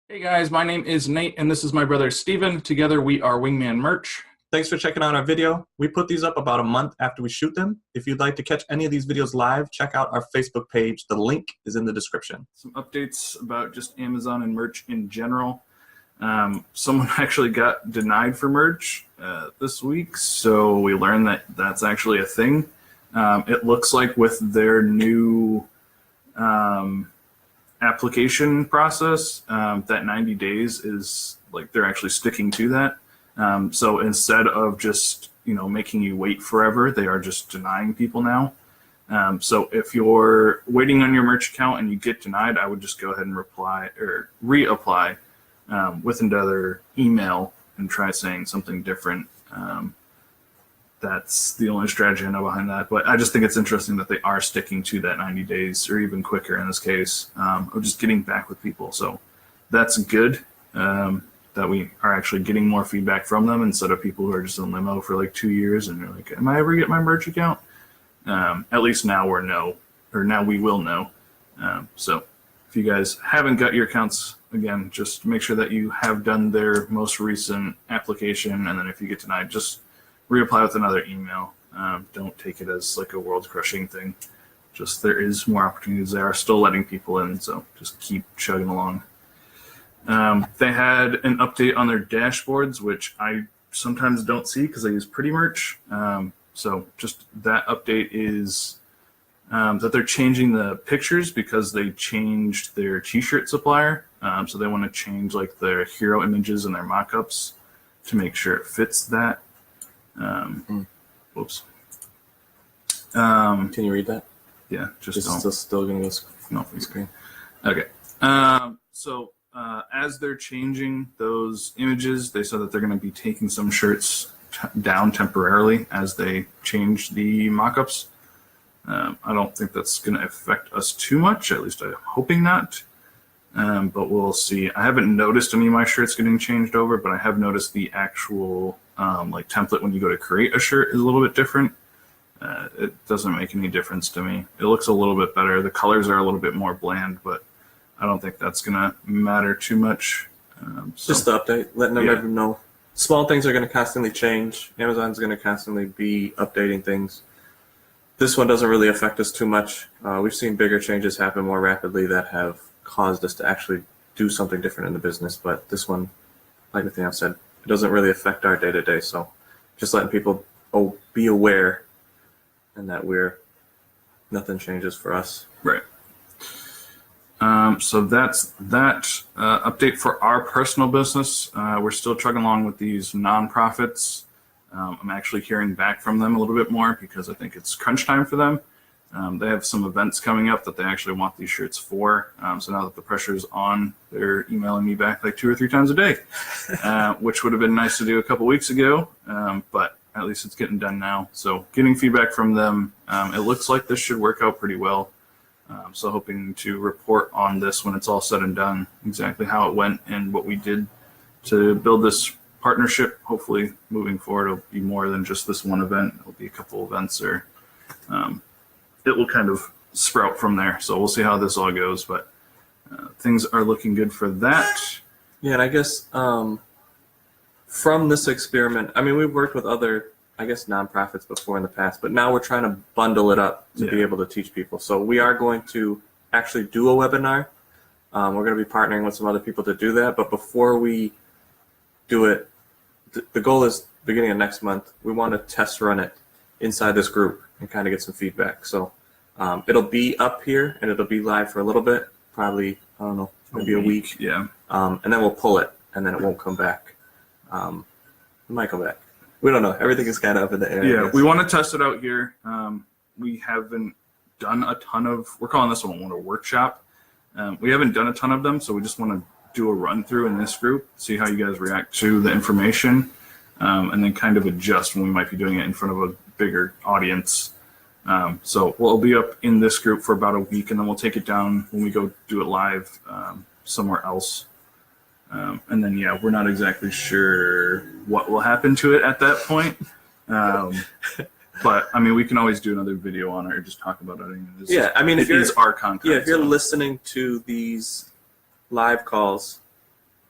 Hey guys, my name is Nate and this is my brother Steven. Together we are Wingman Merch. Thanks for checking out our video. We put these up about a month after we shoot them. If you'd like to catch any of these videos live, check out our Facebook page. The link is in the description. Some updates about just Amazon and merch in general. Someone actually got denied for merch this week, so we learned that that's actually a thing. It looks like with their new application process, that 90 days is like they're actually sticking to that. So instead of just making you wait forever, they are just denying people now. So if you're waiting on your merch account and you get denied, I would just go ahead and reply or reapply with another email and try saying something different. That's the only strategy I know behind that. But I just think it's interesting that they are sticking to that 90 days or even quicker in this case of just getting back with people. So that's good that we are actually getting more feedback from them instead of people who are just in limbo for like 2 years and you're like, am I ever get my merch account? At least now now we will know. So if you guys haven't got your accounts, again, just make sure that you have done their most recent application. And then if you get denied, just reapply with another email. Don't take it as like a world-crushing thing. Just there is more opportunities. They are still letting people in, so just keep chugging along. They had an update on their dashboards, which I sometimes don't see because I use Pretty Merch. So just that update is that they're changing the pictures because they changed their t-shirt supplier. So they want to change like their hero images and their mock-ups to make sure it fits that. Whoops. Can you read that? Yeah, just still going to go no screen. Okay. So as they're changing those images, they said that they're going to be taking some shirts down temporarily as they change the mock-ups. I don't think that's going to affect us too much. At least I'm hoping not. But we'll see. I haven't noticed any of my shirts getting changed over, but I have noticed the actual like template when you go to create a shirt is a little bit different. It doesn't make any difference to me. It looks a little bit better. The colors are a little bit more bland, but I don't think that's going to matter too much. Just the update, letting everyone know. Small things are going to constantly change. Amazon's going to constantly be updating things. This one doesn't really affect us too much. We've seen bigger changes happen more rapidly that have caused us to actually do something different in the business. But this one, like the thing I've said, it doesn't really affect our day-to-day. So just letting people be aware and that nothing changes for us. Right. So that's that update for our personal business. We're still trucking along with these nonprofits. I'm actually hearing back from them a little bit more because I think it's crunch time for them. They have some events coming up that they actually want these shirts for. So now that the pressure's on, they're emailing me back like 2 or 3 times a day, which would have been nice to do a couple weeks ago. But at least it's getting done now. So getting feedback from them, it looks like this should work out pretty well. So hoping to report on this when it's all said and done, exactly how it went and what we did to build this partnership. Hopefully moving forward, it'll be more than just this one event. It'll be a couple events or it will kind of sprout from there. So we'll see how this all goes, but things are looking good for that. Yeah, and I guess from this experiment, I mean, we've worked with other, I guess, nonprofits before in the past, but now we're trying to bundle it up to be able to teach people. So we are going to actually do a webinar. We're going to be partnering with some other people to do that. But before we do it, the goal is beginning of next month, we want to test run it inside this group and kind of get some feedback. So it'll be up here and it'll be live for a little bit, probably, I don't know, maybe a week. Yeah. And then we'll pull it and then it won't come back. It might come back. We don't know. Everything is kind of up in the air. Yeah, we want to test it out here. We haven't done a ton of, we're calling this one a workshop. We haven't done a ton of them, so we just want to do a run through in this group, see how you guys react to the information, and then kind of adjust when we might be doing it in front of a bigger audience. So we'll be up in this group for about a week, and then we'll take it down when we go do it live somewhere else. And then, yeah, we're not exactly sure what will happen to it at that point. But I mean, we can always do another video on it or just talk about it. I mean, it is our content. Yeah, if you're listening to these live calls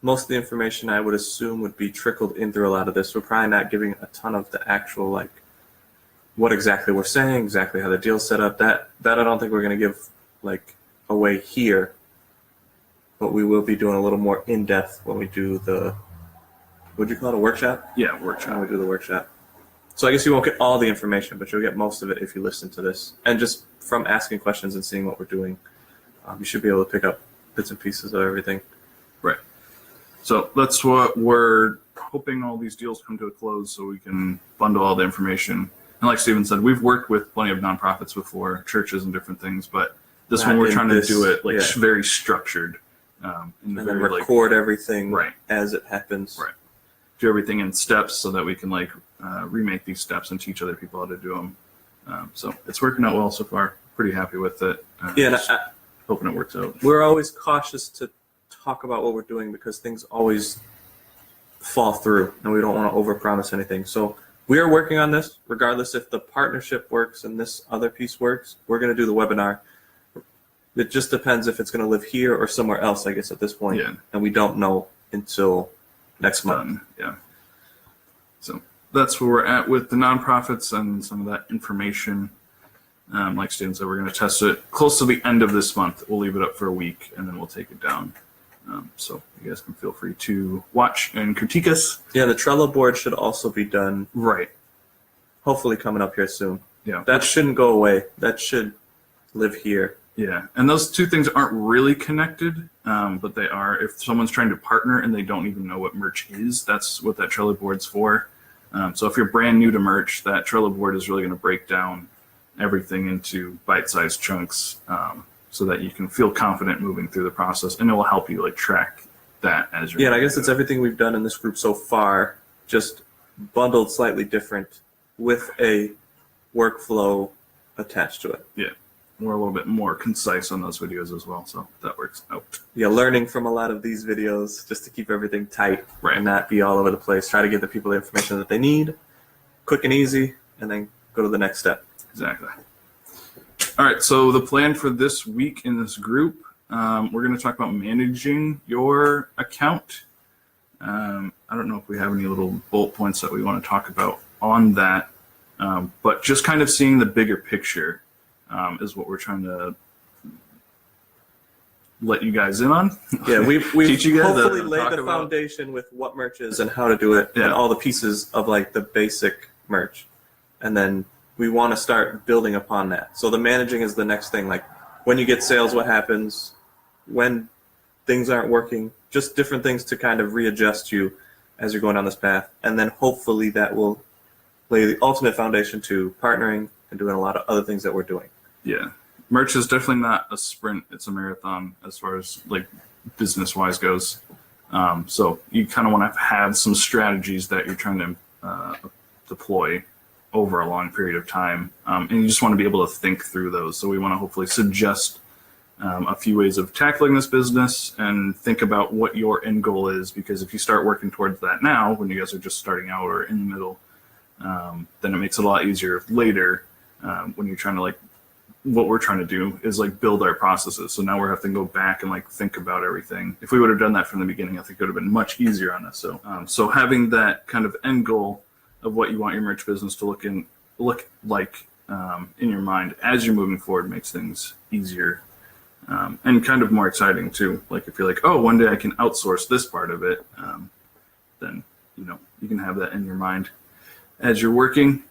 most of the information I would assume would be trickled in through a lot of this. We're probably not giving a ton of the actual, like, what exactly we're saying, exactly how the deal's set up. That I don't think we're going to give, like, away here. But we will be doing a little more in-depth when we do the, would you call it a workshop? Yeah, workshop. When we do the workshop. So I guess you won't get all the information, but you'll get most of it if you listen to this. And just from asking questions and seeing what we're doing, you should be able to pick up bits and pieces of everything. Right. So that's what we're hoping all these deals come to a close so we can bundle all the information. And like Steven said, we've worked with plenty of nonprofits before, churches and different things, but this one we're trying to do it like very structured. And then record everything right as it happens. Right. Do everything in steps so that we can like remake these steps and teach other people how to do them. So it's working out well so far. Pretty happy with it. And hoping it works out. We're always cautious to talk about what we're doing because things always fall through and we don't want to overpromise anything. So we are working on this regardless if the partnership works and this other piece works. We're going to do the webinar. It just depends if it's going to live here or somewhere else, I guess, at this point. Yeah. And we don't know until next month. Yeah. So that's where we're at with the nonprofits and some of that information. Like Steven said, we're going to test it close to the end of this month. We'll leave it up for a week and then we'll take it down. So you guys can feel free to watch and critique us. Yeah, the Trello board should also be done. Right. Hopefully coming up here soon. Yeah. That shouldn't go away. That should live here. Yeah, and those two things aren't really connected, but they are. If someone's trying to partner and they don't even know what merch is, that's what that Trello board's for. So if you're brand new to merch, that Trello board is really going to break down everything into bite-sized chunks so that you can feel confident moving through the process, and it will help you like track that as you're. Yeah, and I guess it's everything we've done in this group so far, just bundled slightly different with a workflow attached to it. Yeah. We're a little bit more concise on those videos as well, so that works out. Yeah, learning from a lot of these videos just to keep everything tight and not be all over the place. Try to give the people the information that they need, quick and easy, and then go to the next step. Exactly. All right, so the plan for this week in this group, we're going to talk about managing your account. I don't know if we have any little bullet points that we want to talk about on that, but just kind of seeing the bigger picture. Is what we're trying to let you guys in on. Yeah, we've teach you guys hopefully laid the foundation with what merch is and how to do it, and all the pieces of like the basic merch. And then we want to start building upon that. So the managing is the next thing. Like when you get sales, what happens? When things aren't working, just different things to kind of readjust you as you're going down this path. And then hopefully that will lay the ultimate foundation to partnering and doing a lot of other things that we're doing. Yeah. Merch is definitely not a sprint. It's a marathon as far as like business wise goes. So you kind of want to have some strategies that you're trying to deploy over a long period of time. And you just want to be able to think through those. So we want to hopefully suggest a few ways of tackling this business and think about what your end goal is. Because if you start working towards that now, when you guys are just starting out or in the middle, then it makes it a lot easier later when you're trying to like, what we're trying to do is like build our processes. So now we're having to go back and like think about everything. If we would have done that from the beginning, I think it would have been much easier on us. So, so having that kind of end goal of what you want your merch business to look like in your mind as you're moving forward makes things easier and kind of more exciting too. Like if you're like, oh, one day I can outsource this part of it, then you can have that in your mind as you're working.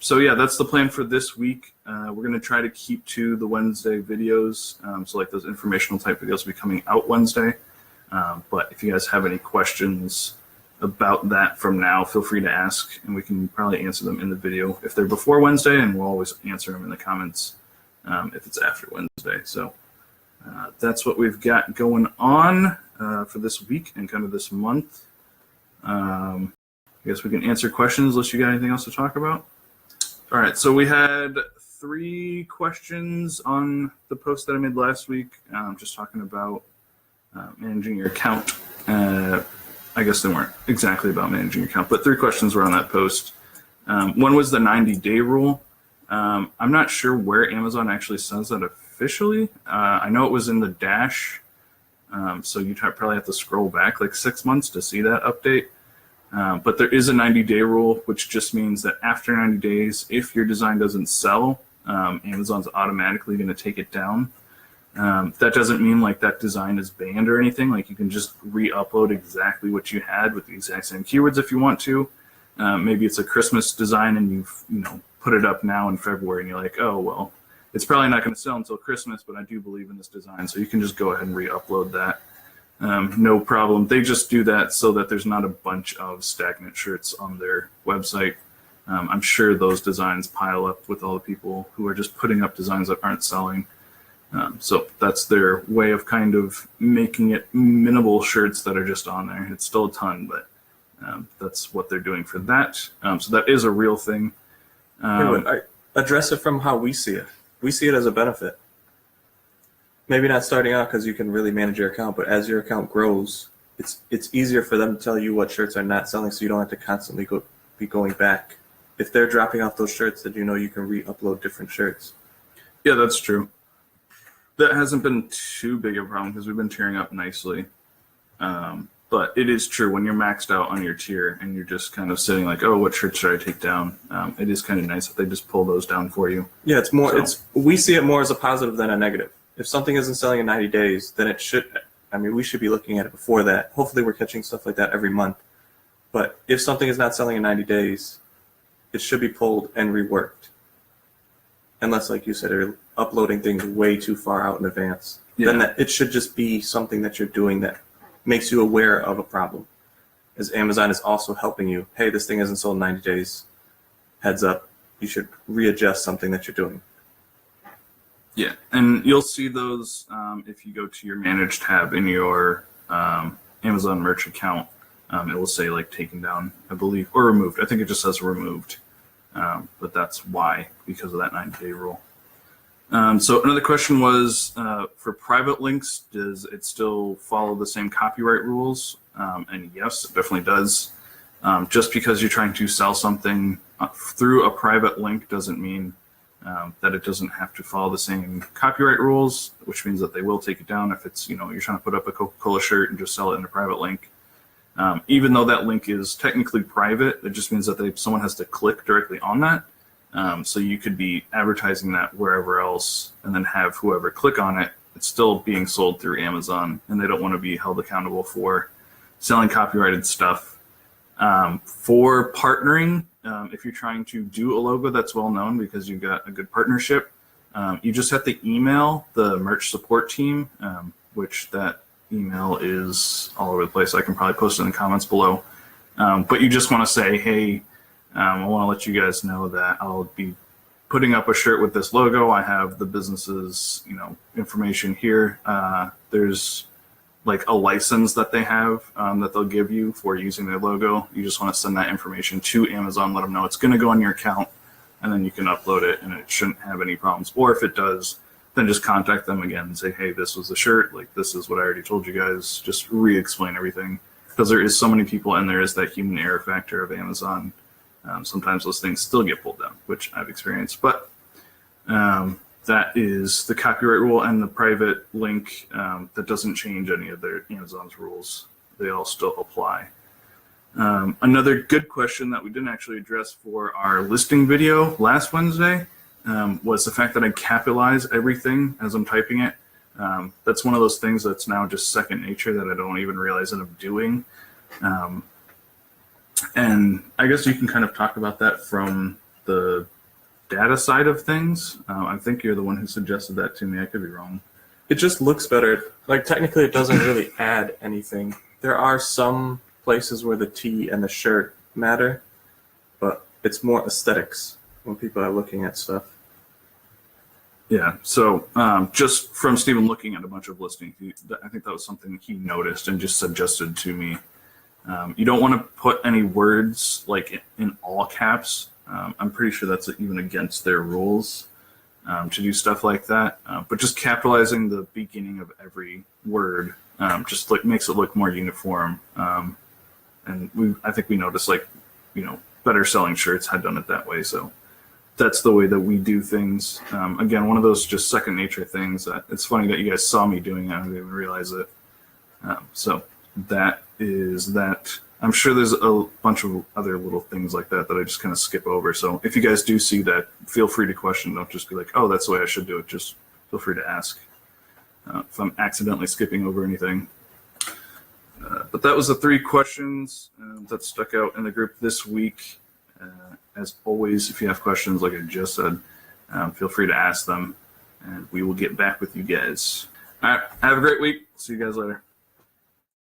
So yeah, that's the plan for this week. We're going to try to keep to the Wednesday videos. So like those informational type videos will be coming out Wednesday. But if you guys have any questions about that from now, feel free to ask and we can probably answer them in the video if they're before Wednesday, and we'll always answer them in the comments if it's after Wednesday. So that's what we've got going on for this week and kind of this month. I guess we can answer questions unless you got anything else to talk about. All right, so we had 3 questions on the post that I made last week, just talking about managing your account. I guess they weren't exactly about managing your account, but 3 questions were on that post. One was the 90-day rule. I'm not sure where Amazon actually says that officially. I know it was in the dash So you probably have to scroll back like 6 months to see that update. But there is a 90-day rule, which just means that after 90 days, if your design doesn't sell, Amazon's automatically going to take it down. That doesn't mean like that design is banned or anything. Like you can just re-upload exactly what you had with the exact same keywords if you want to. Maybe it's a Christmas design and you've put it up now in February and you're like, oh well, it's probably not going to sell until Christmas, but I do believe in this design, so you can just go ahead and re-upload that. No problem. They just do that so that there's not a bunch of stagnant shirts on their website. I'm sure those designs pile up with all the people who are just putting up designs that aren't selling. So that's their way of kind of making it minimal shirts that are just on there. It's still a ton, but that's what they're doing for that. So that is a real thing. I address it from how we see it. We see it as a benefit. Maybe not starting out because you can really manage your account, but as your account grows, it's easier for them to tell you what shirts are not selling, so you don't have to constantly be going back. If they're dropping off those shirts, then you can re-upload different shirts. Yeah, that's true. That hasn't been too big of a problem because we've been tiering up nicely. But it is true when you're maxed out on your tier and you're just kind of sitting like, oh, what shirt should I take down? It is kind of nice that they just pull those down for you. Yeah, it's more. So, we see it more as a positive than a negative. If something isn't selling in 90 days, then it should. I mean, we should be looking at it before that. Hopefully, we're catching stuff like that every month. But if something is not selling in 90 days, it should be pulled and reworked. Unless, like you said, you're uploading things way too far out in advance. Yeah. Then it should just be something that you're doing that makes you aware of a problem. As Amazon is also helping you, hey, this thing isn't sold in 90 days. Heads up, you should readjust something that you're doing. Yeah, and you'll see those if you go to your Manage tab in your Amazon merch account. It will say like taken down, I believe, or removed. I think it just says removed, but that's why, because of that 90-day rule. So another question was, for private links, does it still follow the same copyright rules? And yes, it definitely does. Just because you're trying to sell something through a private link doesn't mean that it doesn't have to follow the same copyright rules, which means that they will take it down if it's, you're trying to put up a Coca-Cola shirt and just sell it in a private link. Even though that link is technically private, it just means that someone has to click directly on that. So you could be advertising that wherever else and then have whoever click on it. It's still being sold through Amazon, and they don't want to be held accountable for selling copyrighted stuff. For partnering, if you're trying to do a logo that's well known because you've got a good partnership, you just have to email the merch support team, which that email is all over the place. I can probably post it in the comments below. But you just want to say, hey, I want to let you guys know that I'll be putting up a shirt with this logo. I have the business's, information here. There's like a license that they have that they'll give you for using their logo. You just want to send that information to Amazon, let them know it's going to go on your account, and then you can upload it, and it shouldn't have any problems. Or if it does, then just contact them again and say, hey, this was the shirt. Like, this is what I already told you guys. Just re-explain everything, because there is so many people, and there is that human error factor of Amazon. Sometimes those things still get pulled down, which I've experienced. But that is the copyright rule, and the private link, that doesn't change any of their Amazon's rules. They all still apply. Another good question that we didn't actually address for our listing video last Wednesday was the fact that I capitalize everything as I'm typing it. That's one of those things that's now just second nature that I don't even realize that I'm doing. And I guess you can kind of talk about that from the data side of things. I think you're the one who suggested that to me. I could be wrong. It just looks better. Like, technically, it doesn't really add anything. There are some places where the T and the shirt matter, but it's more aesthetics when people are looking at stuff. Yeah, so just from Stephen looking at a bunch of listings, I think that was something he noticed and just suggested to me. You don't want to put any words like in all caps. I'm pretty sure that's even against their rules to do stuff like that. But just capitalizing the beginning of every word just makes it look more uniform. And I think we noticed, better selling shirts had done it that way. So that's the way that we do things. Again, one of those just second nature things that it's funny that you guys saw me doing it. I didn't even realize it. So that is that. I'm sure there's a bunch of other little things like that that I just kind of skip over. So if you guys do see that, feel free to question. Don't just be like, oh, that's the way I should do it. Just feel free to ask if I'm accidentally skipping over anything. But that was the 3 questions that stuck out in the group this week. As always, if you have questions, like I just said, feel free to ask them, and we will get back with you guys. All right, have a great week. See you guys later.